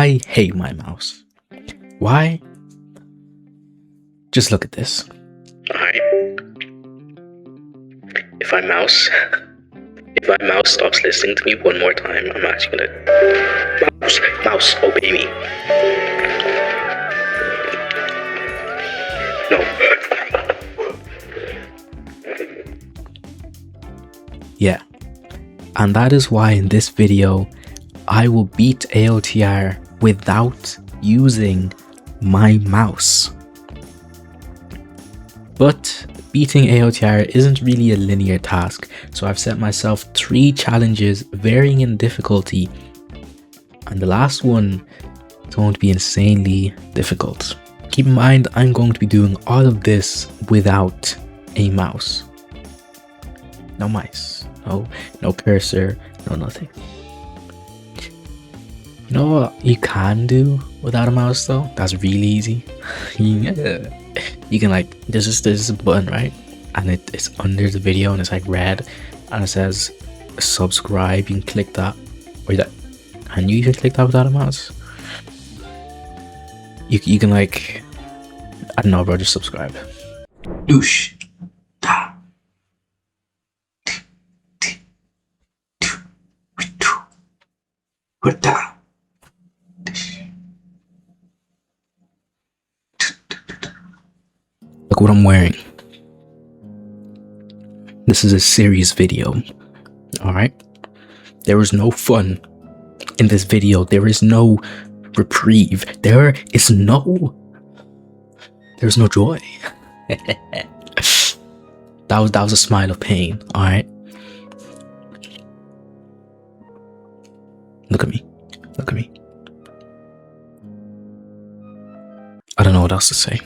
I hate my mouse. Why? Just look at this. Alright. If my mouse stops listening to me one more time, I'm actually gonna... Mouse, obey me. No. Yeah. And that is why in this video, I will beat AOTR without using my mouse. But beating AOTR isn't really a linear task, so I've set myself 3 challenges varying in difficulty, and the last one is going to be insanely difficult. Keep in mind, I'm going to be doing all of this without a mouse. No mice, no cursor, no nothing. You know what you can do without a mouse though? That's really easy. You can like, there's a button, right? And it's under the video and it's like red and it says subscribe. You can click that. Or that, can you even click that without a mouse? You can like, I don't know bro, just subscribe. Douche. Look what I'm wearing. This is a serious video. Alright? There is no fun in this video. There is no reprieve. There's no joy. That was a smile of pain. Alright? Look at me. Look at me. I don't know what else to say.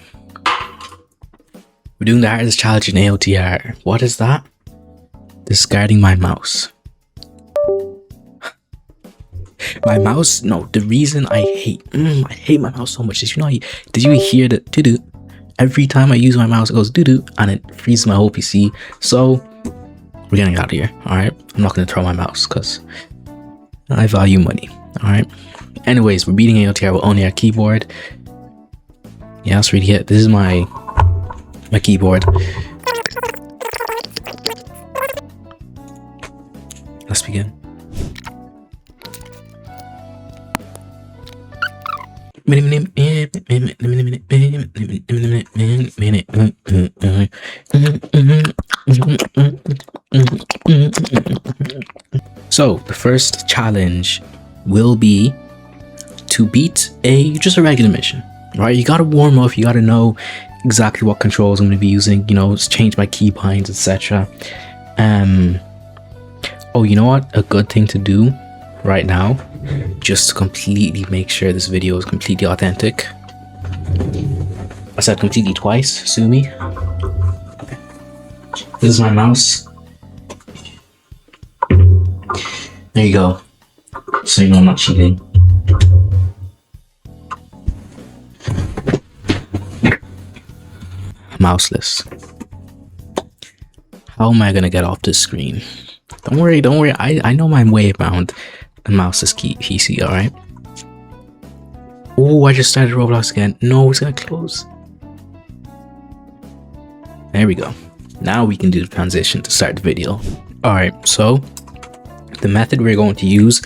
We're doing the hardest challenge in AOTR. What is that? Discarding my mouse. My mouse, no, the reason I hate my mouse so much is, did you hear the doo-doo? Every time I use my mouse, it goes doo-doo and it freezes my whole PC. So we're getting out of here, alright? I'm not going to throw my mouse because I value money, alright? Anyways, we're beating AOTR with only our keyboard. Yeah, that's really it. This is my keyboard. Let's begin. So the first challenge will be to beat just a regular mission, right? You gotta warm up, you gotta know exactly what controls I'm going to be using, change my keybinds, etc. Oh, you know what? A good thing to do right now, just to completely make sure this video is completely authentic. I said completely twice, sue me. Okay. This is my mouse. There you go. So you know I'm not cheating. Mouseless. How am I gonna get off this screen? Don't worry. I know my way around a mouseless PC, alright? Oh, I just started Roblox again. No, it's gonna close. There we go. Now we can do the transition to start the video. Alright, so the method we're going to use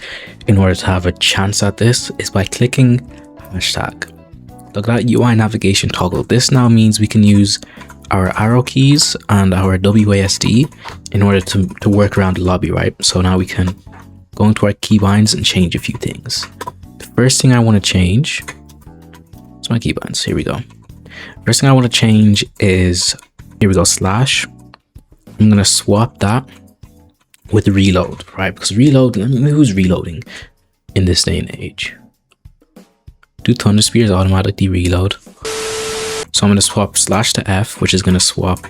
in order to have a chance at this is by clicking hashtag. Look at that UI navigation toggle. This now means we can use our arrow keys and our WASD in order to work around the lobby, right? So now we can go into our keybinds and change a few things. The first thing I want to change is my keybinds. Here we go. First thing I want to change is, here we go, slash. I'm going to swap that with reload, right? Because reload, who's reloading in this day and age? Do thunder spears automatically reload? So I'm going to swap slash to F, which is going to swap.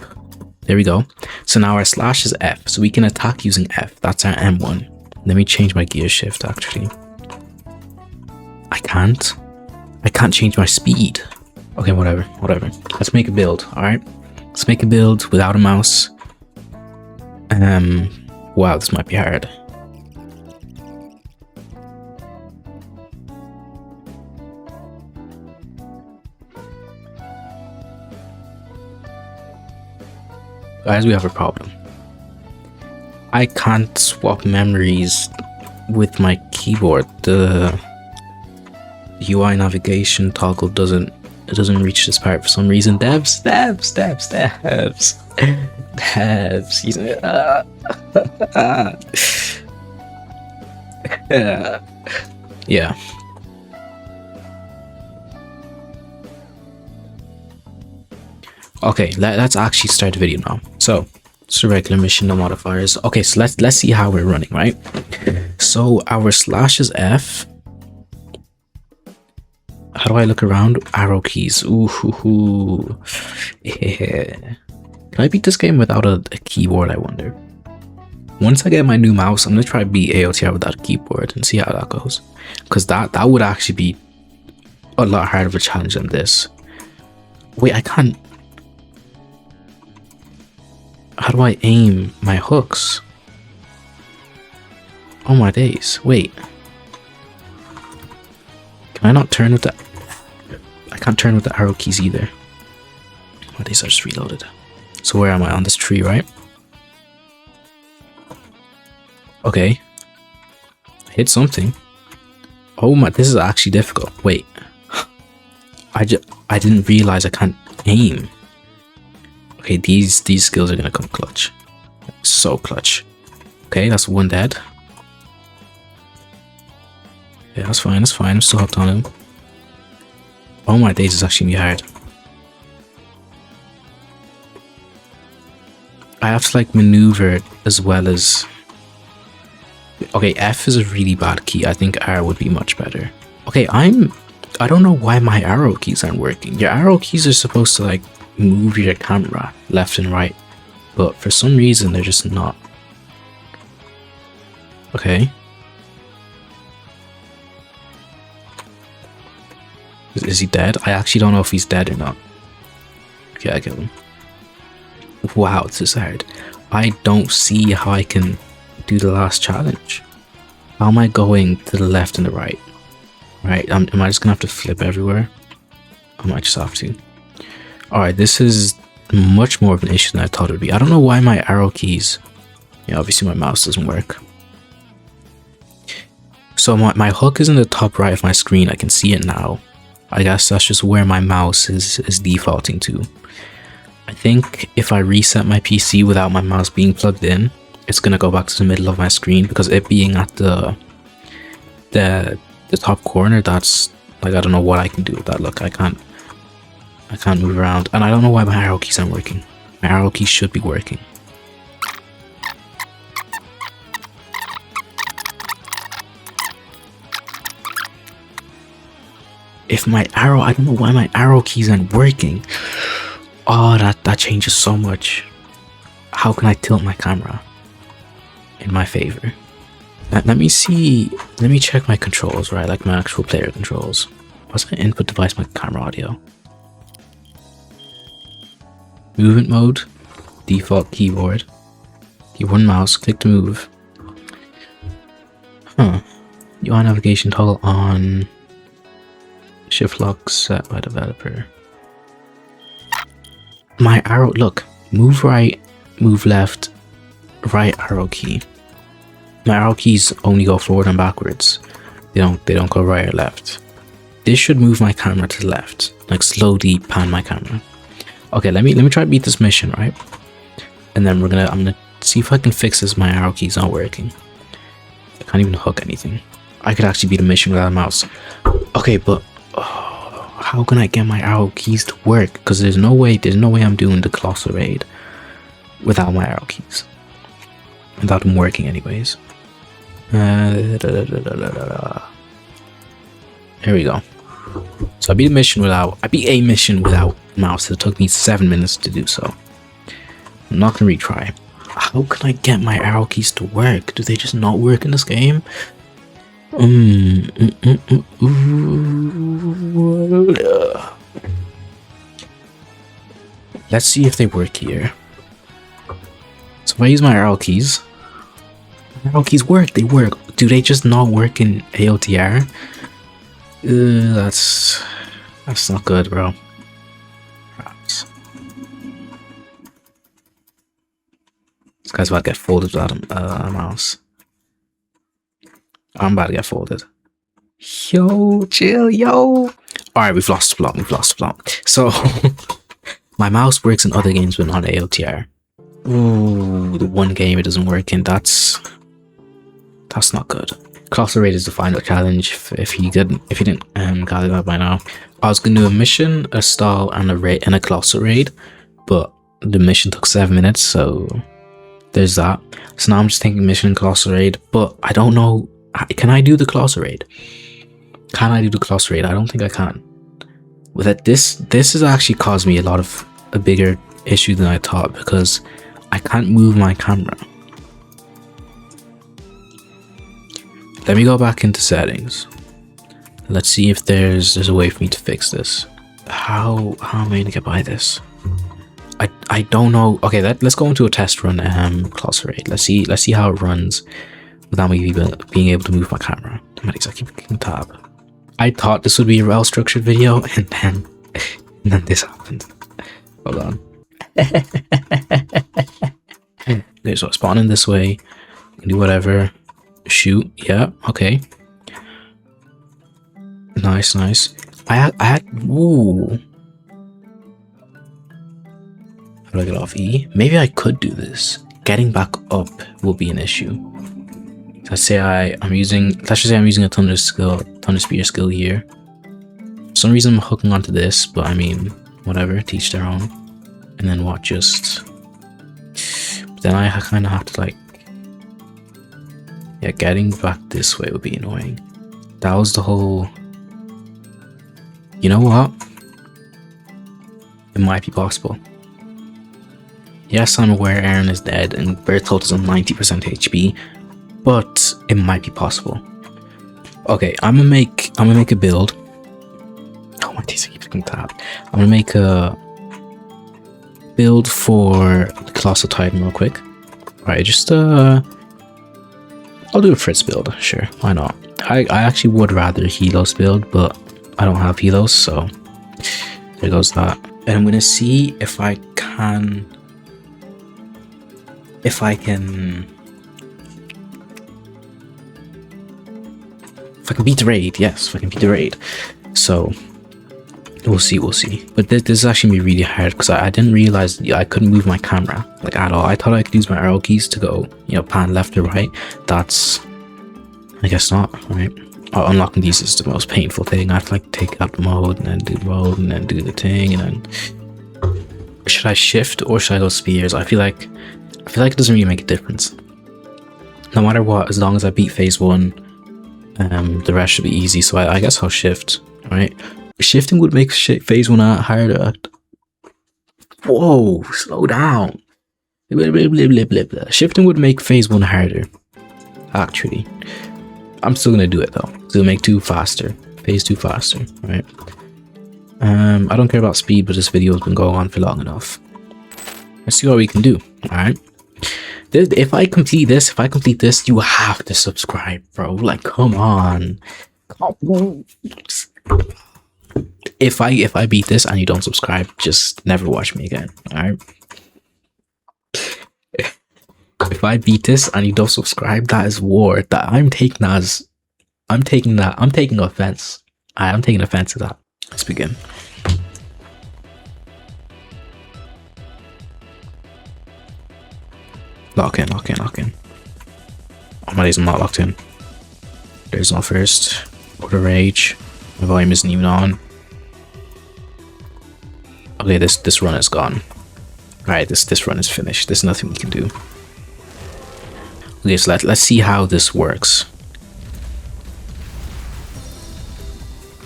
There we go. So now our slash is F, so we can attack using F. That's our M1. Let me change my gear shift actually. I can't change my speed. Okay, whatever. Let's make a build, alright? Let's make a build without a mouse. Wow, this might be hard. Guys, we have a problem. I can't swap memories with my keyboard. The UI navigation toggle doesn't reach this part for some reason. Devs. Yeah. Okay, let's actually start the video now. So it's a regular mission, no modifiers. Okay, so let's see how we're running, right? So our slash is F. How do I look around? Arrow keys. Ooh. Yeah. Can I beat this game without a keyboard, I wonder? Once I get my new mouse, I'm gonna try beat AOTR without a keyboard and see how that goes. Because that would actually be a lot harder of a challenge than this. Wait, I can't. How do I aim my hooks? Oh my days. Wait. Can I not turn with the... I can't turn with the arrow keys either. Oh, these are just reloaded. So where am I? On this tree, right? Okay. I hit something. Oh my, this is actually difficult. Wait. I didn't realize I can't aim. Okay, these skills are gonna come clutch. So clutch. Okay, that's one dead. Yeah, that's fine, I'm still hooked on him. Oh my days, it's actually gonna be hard. I have to like maneuver as well as... Okay, F is a really bad key. I think R would be much better. Okay, I don't know why my arrow keys aren't working. Your arrow keys are supposed to like move your camera left and right, but for some reason they're just not. Okay. Is he dead? I actually don't know if he's dead or not. Okay, I killed him. Wow, this is hard. I don't see how I can do the last challenge. How am I going to the left and the right? Right, am I just gonna have to flip everywhere? I might just have to. Alright, this is much more of an issue than I thought it would be. I don't know why my arrow keys... Yeah, obviously my mouse doesn't work. So my hook is in the top right of my screen. I can see it now. I guess that's just where my mouse is defaulting to. I think if I reset my PC without my mouse being plugged in, it's gonna go back to the middle of my screen, because it being at the top corner, that's like, I don't know what I can do with that. Look, I can't move around, and I don't know why my arrow keys aren't working. My arrow keys should be working. If my arrow, I don't know why my arrow keys aren't working. Oh, that changes so much. How can I tilt my camera in my favor? Let me see. Let me check my controls, right? Like my actual player controls. What's my input device? My camera audio. Movement mode. Default keyboard. Keyboard and mouse. Click to move. Huh. UI navigation toggle on. Shift lock set by developer. My arrow, look, move right, move left, right arrow key. My arrow keys only go forward and backwards. They don't go right or left. This should move my camera to the left, like slowly pan my camera. Okay, let me try to beat this mission, right? And then I'm gonna see if I can fix this. My arrow key's not working. I can't even hook anything. I could actually beat a mission without a mouse. Okay, but how can I get my arrow keys to work? Because there's no way I'm doing the colossal raid without my arrow keys, without them working anyways. There we go. So I beat a mission without mouse. It took me 7 minutes to do so. I'm not gonna retry. How can I get my arrow keys to work? Do they just not work in this game? Let's see if they work here. So if I use my arrow keys work. They work. Do they just not work in AOTR? That's not good, bro. Perhaps. guy's about to get folded without a mouse. I'm about to get folded. Yo, chill, yo. Alright, we've lost the plot. We've lost the plot. So, my mouse works in other games but not AOTR. Ooh, the one game it doesn't work in. That's not good. Closer raid is the final challenge. If you didn't gather that by now, I was gonna do a mission, a stall, and a raid and a closer raid, but the mission took 7 minutes, so there's that. So now I'm just thinking mission and closer raid, but I don't know. Can I do the closer raid? Can I do the closer raid? I don't think I can. With that, this has actually caused me a bigger issue than I thought, because I can't move my camera. Let me go back into settings. Let's see if there's a way for me to fix this. How am I gonna get by this? I don't know. Okay, let's go into a test run. Closer raid. Let's see how it runs without me being able to move my camera. I keep clicking tab. I thought this would be a well-structured video, and then this happened. Hold on. Okay, so spawn in this way. Do whatever. Shoot. Yeah. Okay. Nice. Ooh. How do I get off E? Maybe I could do this. Getting back up will be an issue. Let's just say I'm using a thunder spear skill here. For some reason I'm hooking onto this, but I mean, whatever, teach their own. And then what, but then I kind of have to like, yeah, getting back this way would be annoying. That was the whole, you know what? It might be possible. Yes, I'm aware Aaron is dead and Berthold is on 90% HP, but it might be possible. Okay, I'm gonna make a build. Oh my days, I keep looking tab. I'm gonna make a build for the Colossal Titan real quick. Alright, just I'll do a Fritz build, sure, why not? I actually would rather Helos build, but I don't have Helos, so there goes that. And I'm gonna see if I can beat the raid. Yes, if I can beat the raid. So we'll see. But this is actually gonna be really hard, because I didn't realize I couldn't move my camera like at all. I thought I could use my arrow keys to go, pan left or right. That's, I guess not, right? Unlocking these is the most painful thing. I have to like take out the mode and then do the mode and then do the thing, and then should I shift or should I go spears? I feel like it doesn't really make a difference. No matter what, as long as I beat phase 1, the rest should be easy. So I guess I'll shift, right? Shifting would make phase 1 harder. Whoa, slow down. Shifting would make phase 1 harder, actually. I'm still gonna do it though, because it'll make 2 faster. Phase 2 faster, right? I don't care about speed, but this video has been going on for long enough. Let's see what we can do, alright? If I complete this, you have to subscribe, bro. Like, come on. If I beat this and you don't subscribe, just never watch me again, alright? If I beat this and you don't subscribe, that is war. That I'm taking offense. I'm taking offense to that. Let's begin. Lock in. Oh my days, I'm not locked in. There's no first. Order rage. My volume isn't even on. Okay, this run is gone. Alright, this run is finished. There's nothing we can do. Okay, so let's see how this works.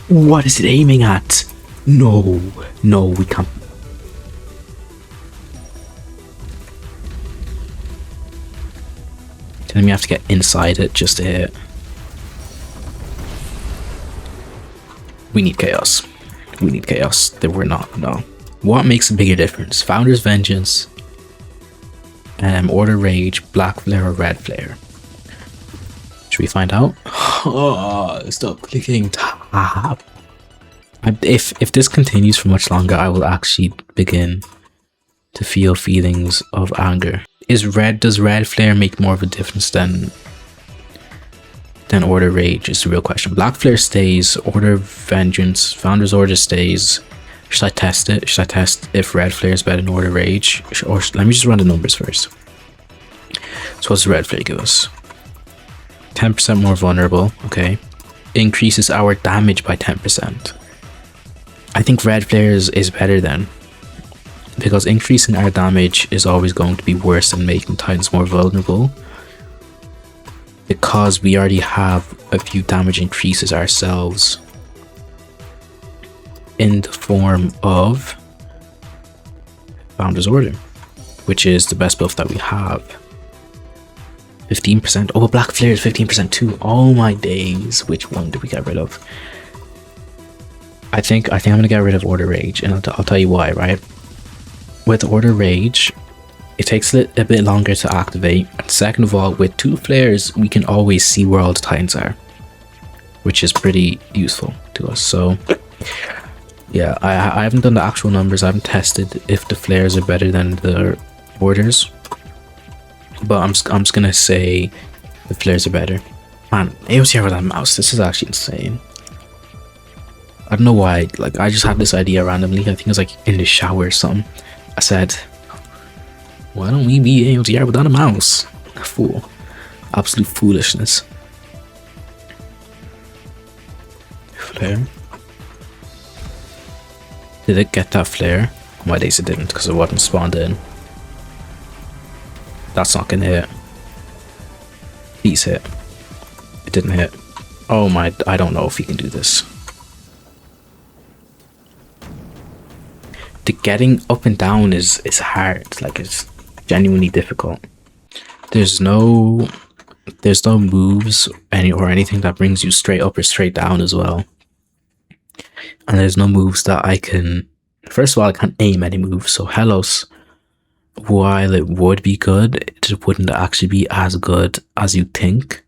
What is it aiming at? No, we can't. Telling me I have to get inside it just to hit. We need chaos. That we're not, no. What makes a bigger difference? Founder's Vengeance, Order Rage, Black Flare or Red Flare? Should we find out? Oh, stop clicking tab. If this continues for much longer, I will actually begin to feel feelings of anger. Does red flare make more of a difference than order rage is the real question. Black flare stays, order vengeance, founder's order stays. Should I test it? Should I test if red flare is better than order rage? Or let me just run the numbers first. So what's the red flare give us? 10% more vulnerable, okay. Increases our damage by 10%. I think red flare is better then, because increasing our damage is always going to be worse than making Titans more vulnerable, because we already have a few damage increases ourselves in the form of Founder's Order, which is the best buff that we have. 15%. Oh, Black Flare is 15% too. Oh my days. Which one did we get rid of? I think I'm gonna get rid of Order Rage, and I'll tell you why, right? With Order Rage, it takes a bit longer to activate. And second of all, with 2 flares, we can always see where all the Titans are, which is pretty useful to us. So yeah, I haven't done the actual numbers. I haven't tested if the flares are better than the orders, but I'm just gonna say the flares are better. Man, AOTR with that mouse, this is actually insane. I don't know why, like, I just had this idea randomly. I think it was like in the shower or something. I said, why don't we be AOTR without a mouse? A fool. Absolute foolishness. Flare. Did it get that flare? My days it didn't, because it wasn't spawned in. That's not gonna hit. Please hit. It didn't hit. Oh my, I don't know if he can do this. The getting up and down is hard. Like, it's genuinely difficult. There's no moves or anything that brings you straight up or straight down as well. And there's no moves that I can, first of all, I can't aim any moves. So Hellos, while it would be good, it wouldn't actually be as good as you think,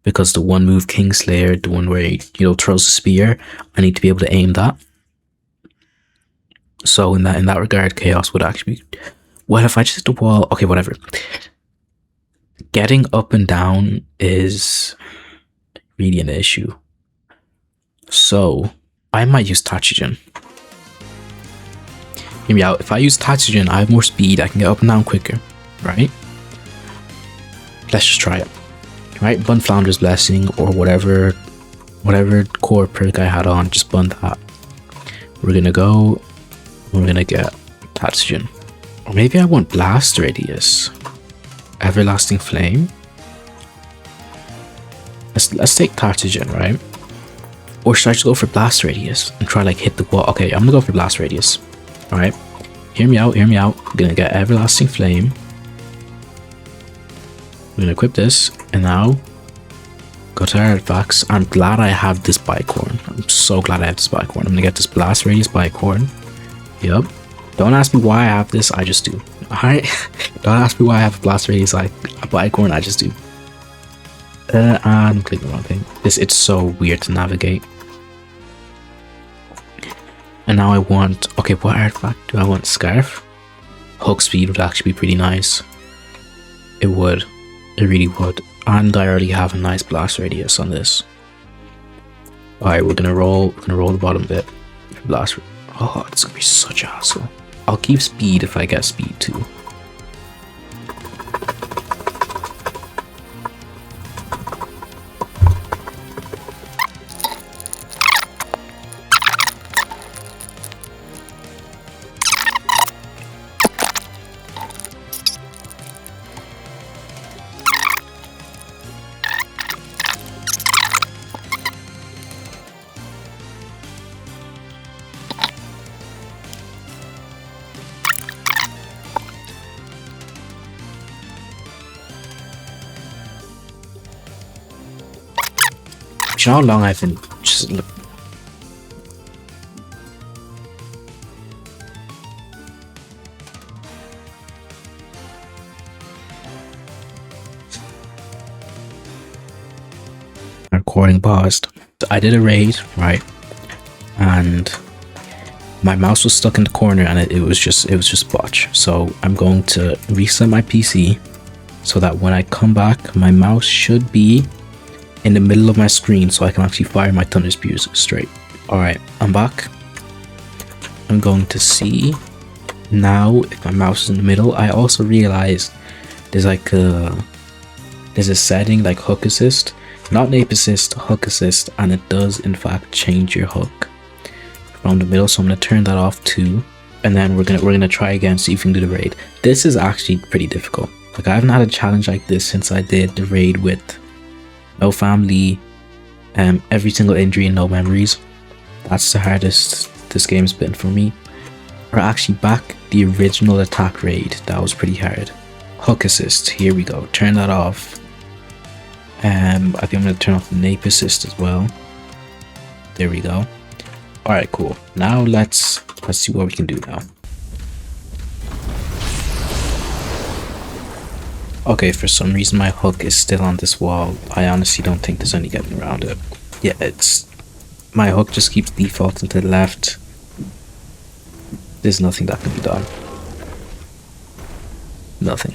because the one move Kingslayer, the one where he, throws a spear, I need to be able to aim that. So in that regard, Chaos would actually be, well, if I just hit the wall, okay, whatever. Getting up and down is really an issue. So I might use Tachigen. Hear me out. If I use Tachigen, I have more speed. I can get up and down quicker, right? Let's just try it. Right, bun Flounder's Blessing or whatever core perk I had on. Just bun that. We're gonna go. We're gonna get Tachigen, or maybe I want Blast Radius, Everlasting Flame. Let's take Tachigen, right? Or should I just go for Blast Radius and try like hit the wall? Okay, I'm gonna go for Blast Radius. Alright, hear me out. I'm gonna get Everlasting Flame. I'm gonna equip this, and now go to our artifacts. I'm glad I have this Bicorn. I'm so glad I have this Bicorn. I'm gonna get this Blast Radius Bicorn. Yep. Don't ask me why I have this, I just do. Alright? Don't ask me why I have a Blast Radius a Bicorn, I just do. I'm clicking the wrong thing. It's so weird to navigate. And now I want, okay, what artifact do I want? Scarf? Hook speed would actually be pretty nice. It would. It really would. And I already have a nice blast radius on this. Alright, we're gonna roll the bottom bit. Blast. Oh, it's gonna be such a hassle. I'll keep speed if I get speed too. You know how long I've been just recording paused. I did a raid, right? And my mouse was stuck in the corner and it was just botch. So I'm going to reset my PC so that when I come back, my mouse should be in the middle of my screen so I can actually fire my thunder spears straight. Alright, I'm back. I'm going to see now if my mouse is in the middle. I also realized there's like there's a setting like hook assist, not nape assist, hook assist, and it does in fact change your hook from the middle. So I'm gonna turn that off too, and then we're gonna try again, see if we can do the raid. This is actually pretty difficult. Like, I haven't had a challenge like this since I did the raid with no family, every single injury and no memories. That's the hardest this game's been for me. Or actually back the original attack raid, that was pretty hard. Hook assist, here we go, turn that off. I think I'm gonna turn off the nape assist as well. There we go. Alright, cool. Now let's see what we can do now. Okay, for some reason my hook is still on this wall. I honestly don't think there's any getting around it. Yeah, my hook just keeps defaulting to the left. There's nothing that can be done. Nothing.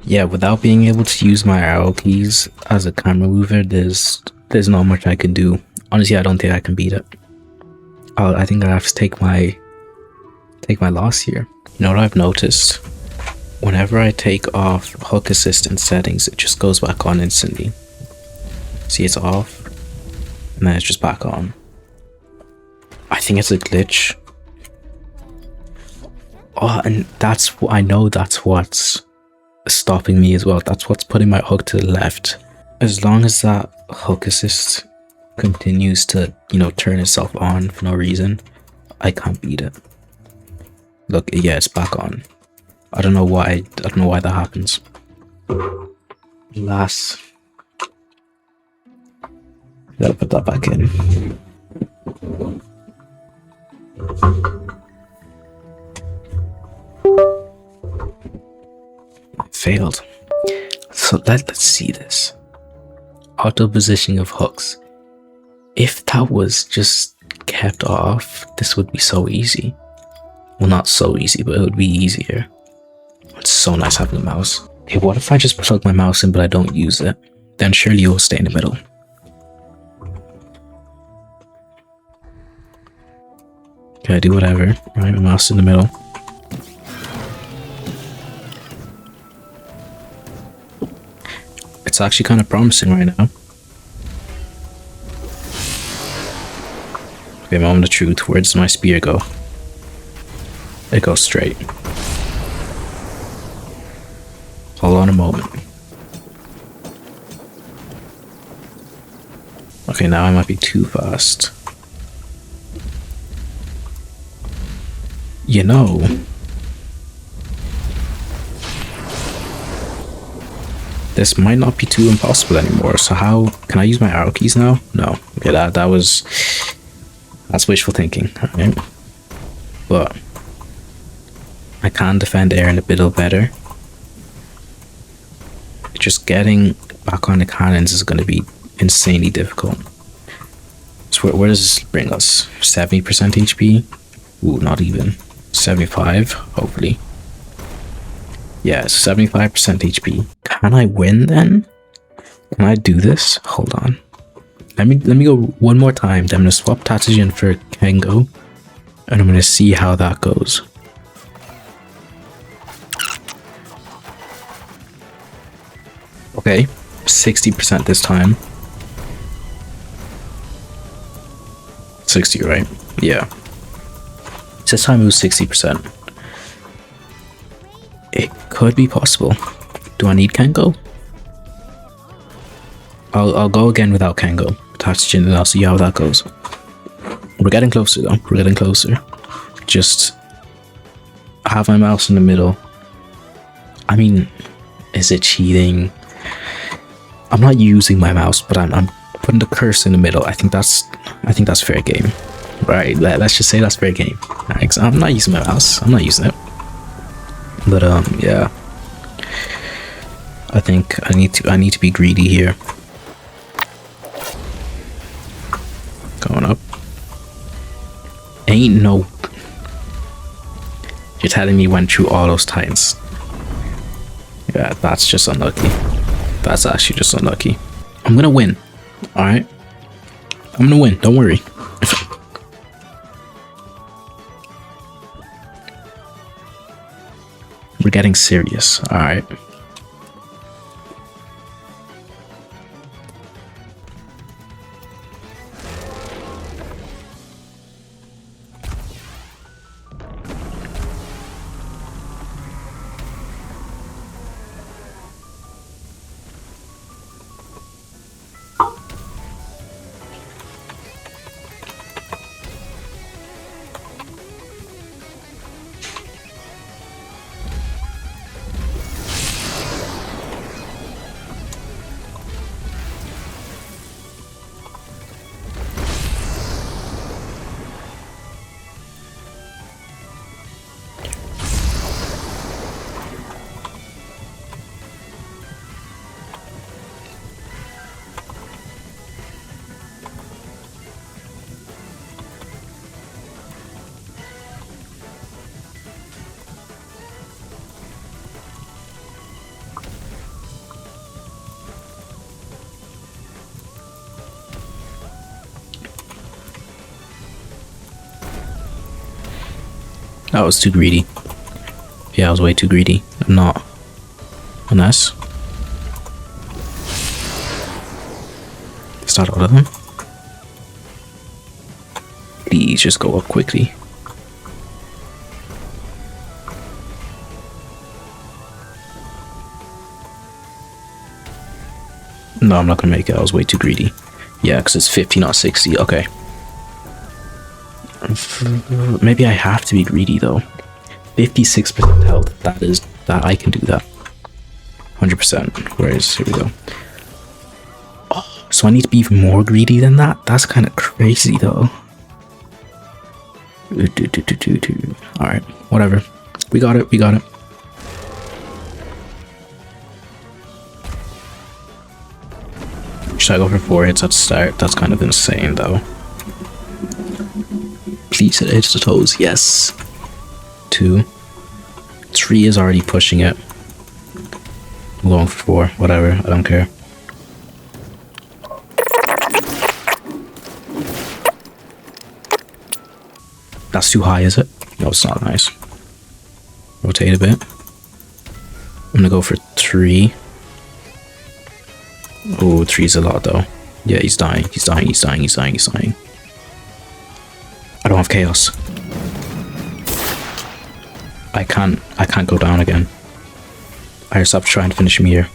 Yeah, without being able to use my arrow keys as a camera mover, there's not much I can do. Honestly, I don't think I can beat it. I think I have to take my loss here. You know what I've noticed? Whenever I take off hook assistant settings, it just goes back on instantly. See, it's off, and then it's just back on. I think it's a glitch. Oh, and I know that's what's stopping me as well. That's what's putting my hook to the left. As long as that hook assist continues to, you know, turn itself on for no reason, I can't beat it. Look, yeah, it's back on. I don't know why that happens. Last, gotta put that back in. Failed. So let's see this. Auto positioning of hooks. If that was just kept off, this would be so easy. Well, not so easy, but it would be easier. It's so nice having a mouse. Okay, what if I just plug my mouse in but I don't use it? Then surely it will stay in the middle. Okay, I do whatever. Right, my mouse in the middle. It's actually kind of promising right now. Okay, moment of truth. Where does my spear go? It goes straight. Hold on a moment. Okay, now I might be too fast. You know, this might not be too impossible anymore. So how can I use my arrow keys now? No. Okay, that's wishful thinking. Alright. But I can defend air in a bit better. Just getting back on the cannons is going to be insanely difficult. So where does this bring us? 70% HP? Ooh, not even. 75, hopefully. Yeah, 75% HP. Can I win then? Can I do this? Hold on. Let me go one more time. Then I'm gonna swap Tatagen for Kengo, and I'm gonna see how that goes. Okay, 60% this time. 60, right? Yeah. This time it was 60%. It could be possible. Do I need Kengo? I'll go again without Kengo. Attach and I'll see how that goes. We're getting closer though. We're getting closer. Just have my mouse in the middle. I mean, is it cheating? I'm not using my mouse, but I'm putting the cursor in the middle. I think that's fair game. Right, let's just say that's fair game. Right, I'm not using my mouse. I'm not using it. But yeah. I think I need to be greedy here. Going up. Ain't no. You're telling me went through all those titans. Yeah, that's just unlucky. That's actually just unlucky. I'm gonna win. Alright? I'm gonna win, don't worry. We're getting serious, alright? That was too greedy. Yeah, I was way too greedy. I'm not. Unless. Start all of them. Please just go up quickly. No, I'm not gonna make it. I was way too greedy. Yeah, because it's 50, not 60. Okay. Maybe I have to be greedy though. 56% health. That I can do that. 100%. Whereas here we go. Oh, so I need to be even more greedy than that? That's kind of crazy though. Alright, whatever. We got it, we got it. Should I go for 4 hits at the start? That's kind of insane though. Please hit the toes. Yes. 2. 3 is already pushing it. I'm going for 4. Whatever. I don't care. That's too high, is it? No, it's not. Nice. Rotate a bit. I'm gonna go for 3. Oh, 3 is a lot though. Yeah, he's dying. He's dying. He's dying. He's dying. He's dying. I don't have chaos. I can't go down again. I just have to try and finish him here.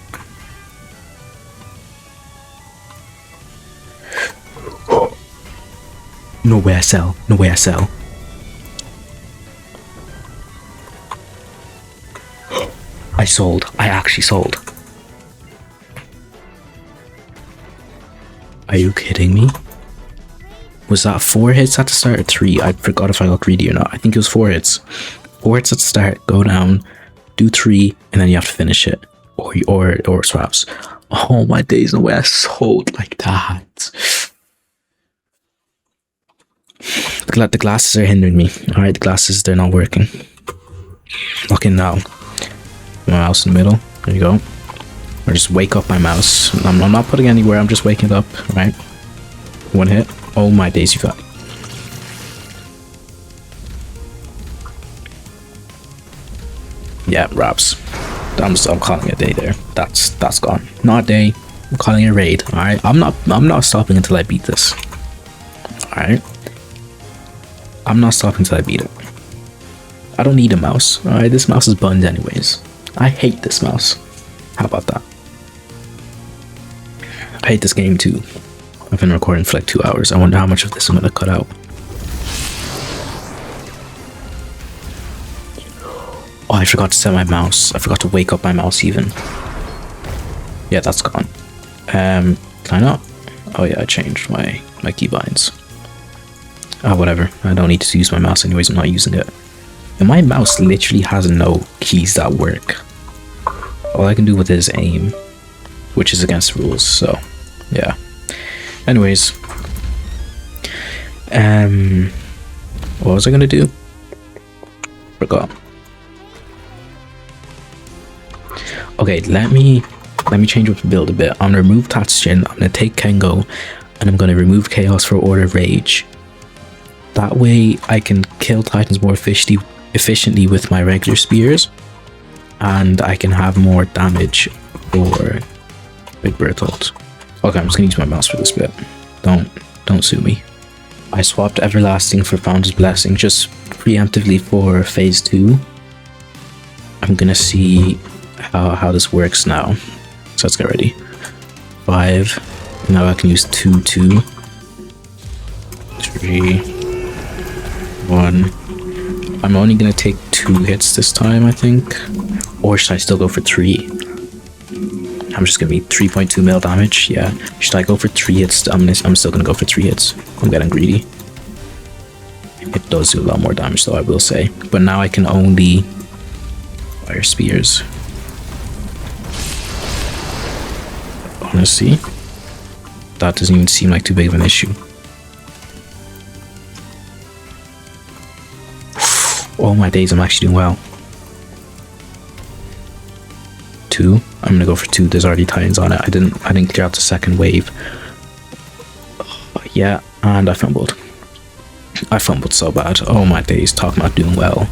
No way I sell. No way I sell. I sold. I actually sold. Are you kidding me? Was that 4 hits at the start or 3? I forgot if I got greedy or not. I think it was 4 hits. 4 hits at the start, go down, do 3, and then you have to finish it. Or swaps. Oh my days, no way I sold like that. The glasses are hindering me. Alright, the glasses, they're not working. Lock in now. My mouse in the middle. There you go. Or just wake up my mouse. I'm not putting it anywhere, I'm just waking it up, right? 1 hit. Oh my days, you got. Yeah, wraps. I'm calling it a day there. That's gone. Not a day. I'm calling it a raid. Alright. I'm not stopping until I beat this. Alright. I'm not stopping until I beat it. I don't need a mouse. Alright, this mouse is bunned anyways. I hate this mouse. How about that? I hate this game too. I've been recording for like 2 hours. I wonder how much of this I'm gonna cut out. Oh, I forgot to set my mouse. I forgot to wake up my mouse even. Yeah, that's gone. Can I not? Oh yeah, I changed my keybinds. Oh, whatever. I don't need to use my mouse anyways. I'm not using it. And my mouse literally has no keys that work. All I can do with it is aim, which is against the rules, so yeah. Anyways, what was I gonna do? Forgot. Okay, let me change up the build a bit. I'm gonna remove Tatsuchin, I'm gonna take Kengo, and I'm gonna remove Chaos for Order of Rage. That way I can kill Titans more efficiently with my regular spears, and I can have more damage for Big Bertolt. Okay, I'm just gonna use my mouse for this bit. Don't sue me. I swapped Everlasting for Founder's Blessing just preemptively for phase 2. I'm gonna see how this works now. So let's get ready. 5. Now I can use 2, 2, 3, 1. I'm only gonna take 2 hits this time, I think. Or should I still go for 3? I'm just gonna be 3.2 mil damage. Yeah. Should I go for 3 hits? I'm still gonna go for 3 hits. I'm getting greedy. It does do a lot more damage though, I will say. But now I can only fire spears. Honestly, that doesn't even seem like too big of an issue. Oh my days, I'm actually doing well. 2. I'm gonna go for 2. There's already Titans on it. I didn't clear out the second wave. Yeah, and I fumbled. I fumbled so bad. Oh my days, talking about doing well.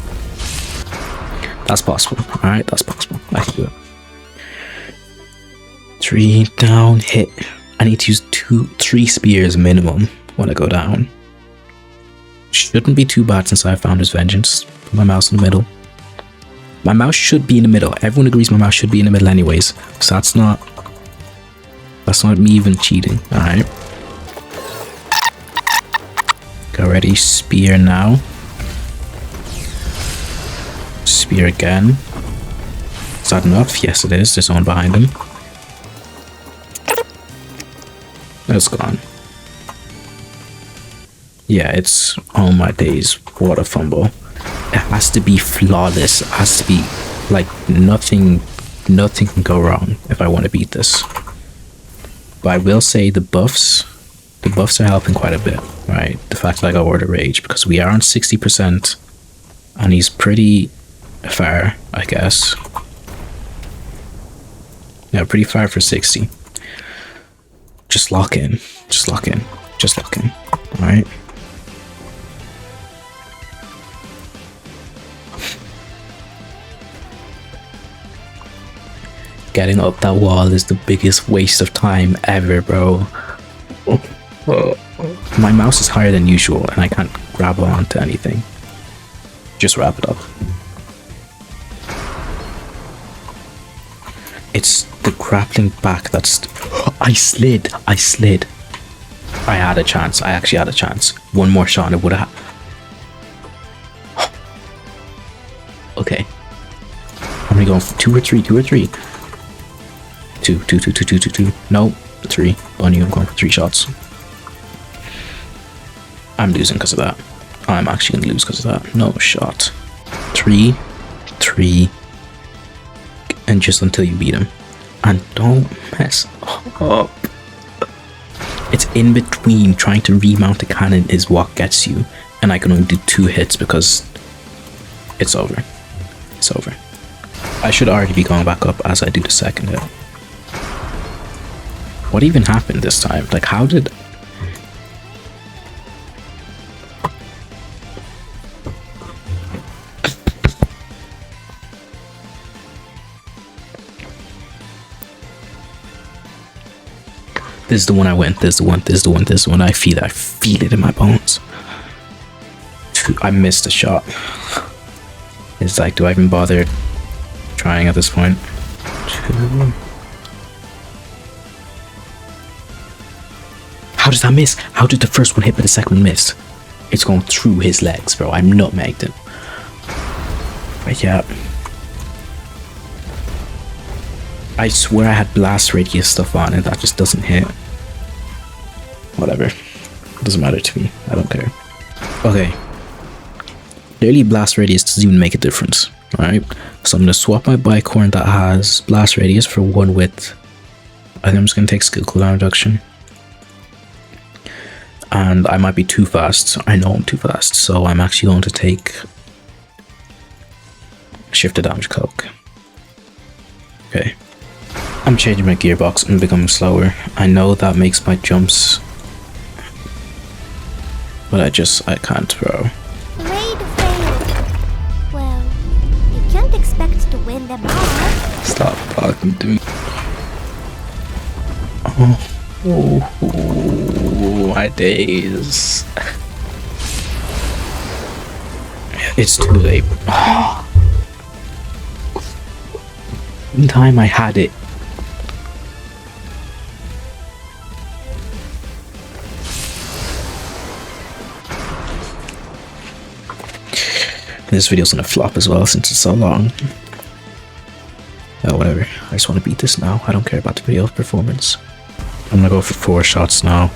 That's possible. Alright, that's possible. I can do it. 3 down, hit. I need to use 3 spears minimum when I go down. Shouldn't be too bad since I found his vengeance. Put my mouse in the middle. My mouse should be in the middle. Everyone agrees my mouse should be in the middle anyways. So that's not me even cheating. Alright. Get ready. Spear now. Spear again. Is that enough? Yes it is. There's someone behind him. It's gone. Yeah, it's... Oh my days. What a fumble. It has to be flawless. It has to be like nothing can go wrong if I want to beat this. But I will say the buffs are helping quite a bit, right? The fact that I got Order Rage, because we are on 60% and he's pretty far, I guess. Yeah, pretty far for 60. Just lock in. Just lock in. Just lock in. Alright. Getting up that wall is the biggest waste of time ever, bro. My mouse is higher than usual and I can't grab onto anything. Just wrap it up. It's the grappling back that's... I slid. I had a chance. I actually had a chance. One more shot and it would have... Okay. How many going? 2 or 3? 2 or 3? 2. No, 3. Bunny, I'm going for 3 shots. I'm losing because of that. I'm actually going to lose because of that. No shot. 3. And just until you beat him. And don't mess up. It's in between. Trying to remount the cannon is what gets you. And I can only do 2 hits because it's over. It's over. I should already be going back up as I do the second hit. What even happened this time? Like, how did... This is the one I went. This is the one. I feel it in my bones. I missed a shot. It's like, do I even bother trying at this point? 2. How does that miss? How did the first one hit but the second one miss? It's going through his legs, bro. I'm nutmegged him. But yeah. I swear I had blast radius stuff on and that just doesn't hit. Whatever. It doesn't matter to me. I don't care. Okay. Clearly blast radius doesn't even make a difference. Alright, so I'm going to swap my bicorn that has blast radius for one with, I think I'm just going to take skill cooldown reduction. And I might be too fast. I know I'm too fast, so I'm actually going to take shift to damage cloak. Okay. I'm changing my gearbox and becoming slower. I know that makes my jumps, but I can't, bro. Raid failed. Well, you can't expect to win them all. Stop talking to me. Oh, my days. It's too late. In time I had it. This video's gonna flop as well since it's so long. Oh, whatever. I just want to beat this now. I don't care about the video performance. I'm gonna go for 4 shots now.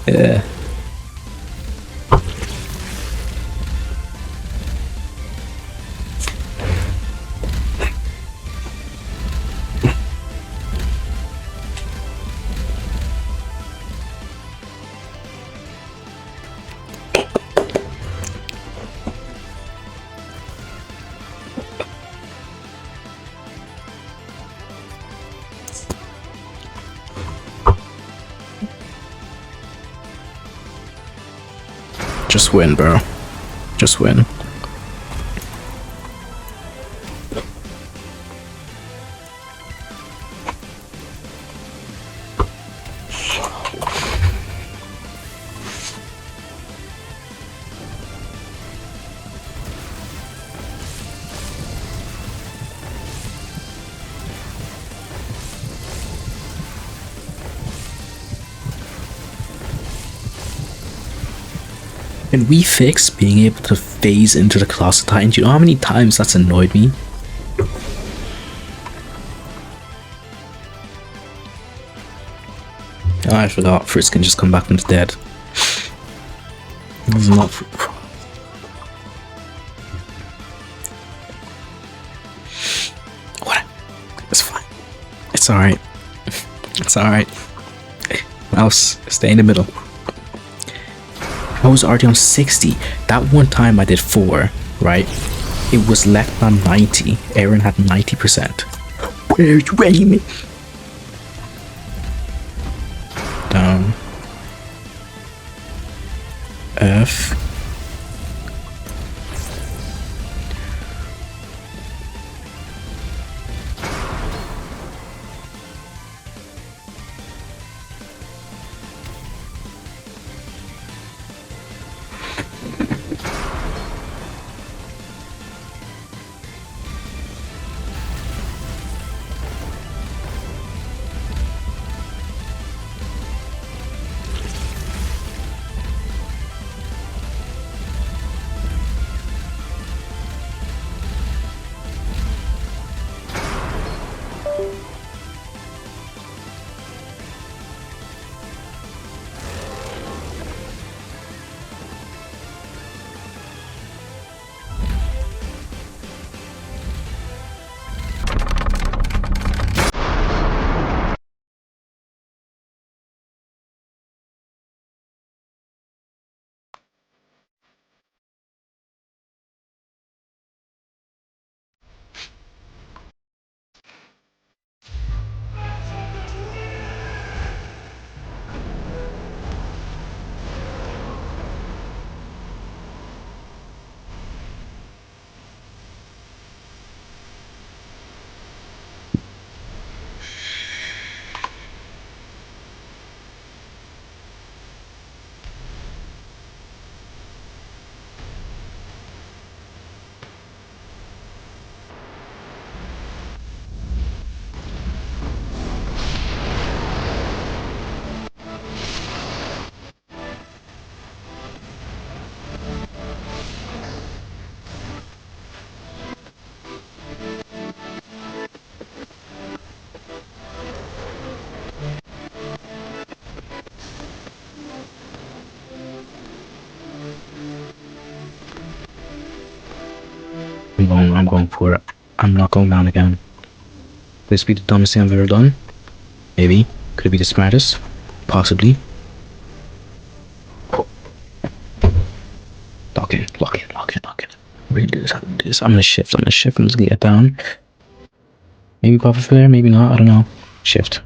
Yeah. Just win, bro. Just win. Can we fix being able to phase into the Colossal Titan? Do you know how many times that's annoyed me? Oh, I forgot. Fritz can just come back from the dead. That's not. What? It's fine. It's alright. It's alright. Mouse, stay in the middle. I was already on 60. That one time I did 4, right? It was less than 90. Aaron had 90%. Where are you aiming? Down. F. I'm going for it. I'm not going down again. This be the dumbest thing I've ever done? Maybe. Could it be the smartest? Possibly. Lock in. Really do this. I'm gonna shift. I'm just gonna get down. Maybe pop a flare, maybe not. I don't know. Shift.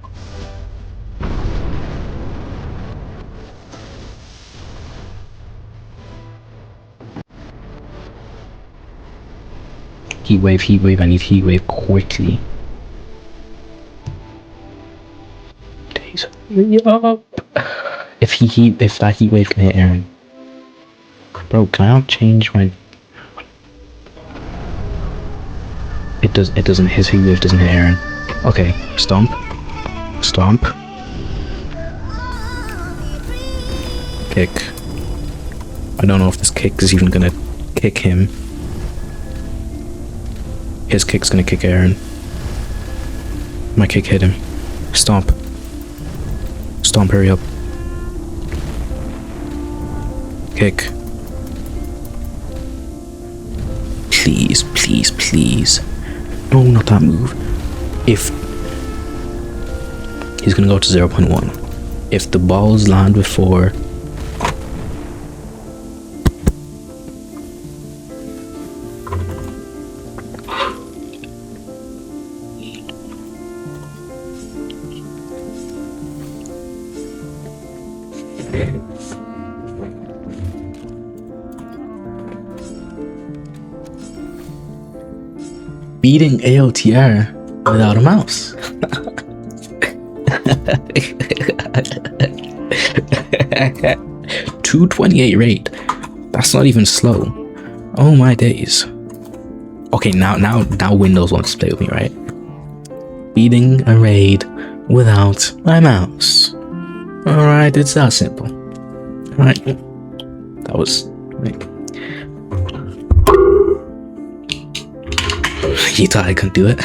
Heat wave. I need heat wave quickly. Days. Yup. If that heat wave can hit Aaron. Bro, can I not change my... It doesn't, his heat wave doesn't hit Aaron. Okay, stomp. Kick. I don't know if this kick is even gonna kick him. His kick's gonna kick Aaron. My kick hit him. Stomp, hurry up. Kick. Please. No, not that move. If he's gonna go to 0.1. If the balls land before... Beating AOTR without a mouse. 228 rate. That's not even slow. Oh my days. Okay, now Windows wants to play with me, right? Beating a raid without my mouse. Alright, it's that simple. Alright. That was... You thought I couldn't do it?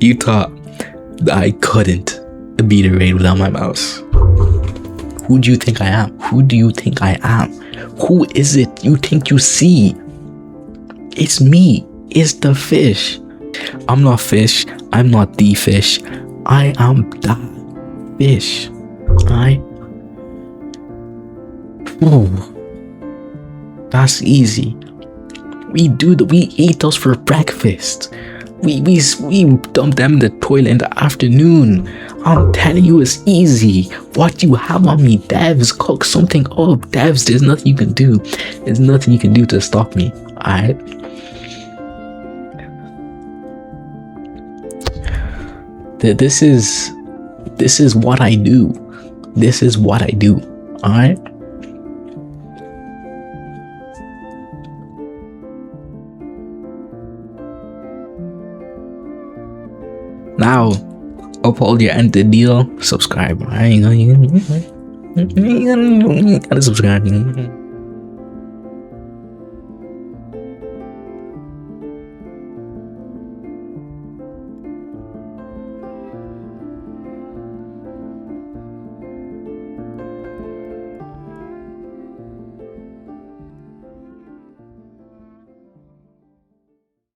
You thought I couldn't beat a raid without my mouse. Who do you think I am? Who is it you think you see? It's me. It's the fish. I'm not fish. I'm not the fish. I am the fish. Ooh. That's easy. We eat those for breakfast. We dump them in the toilet in the afternoon. I'm telling you, it's easy. What you have on me, devs, cook something up. Devs, there's nothing you can do. There's nothing you can do to stop me. Alright? This is what I do. Alright? Now, uphold your end the deal. Subscribe. Alright, you gotta subscribe.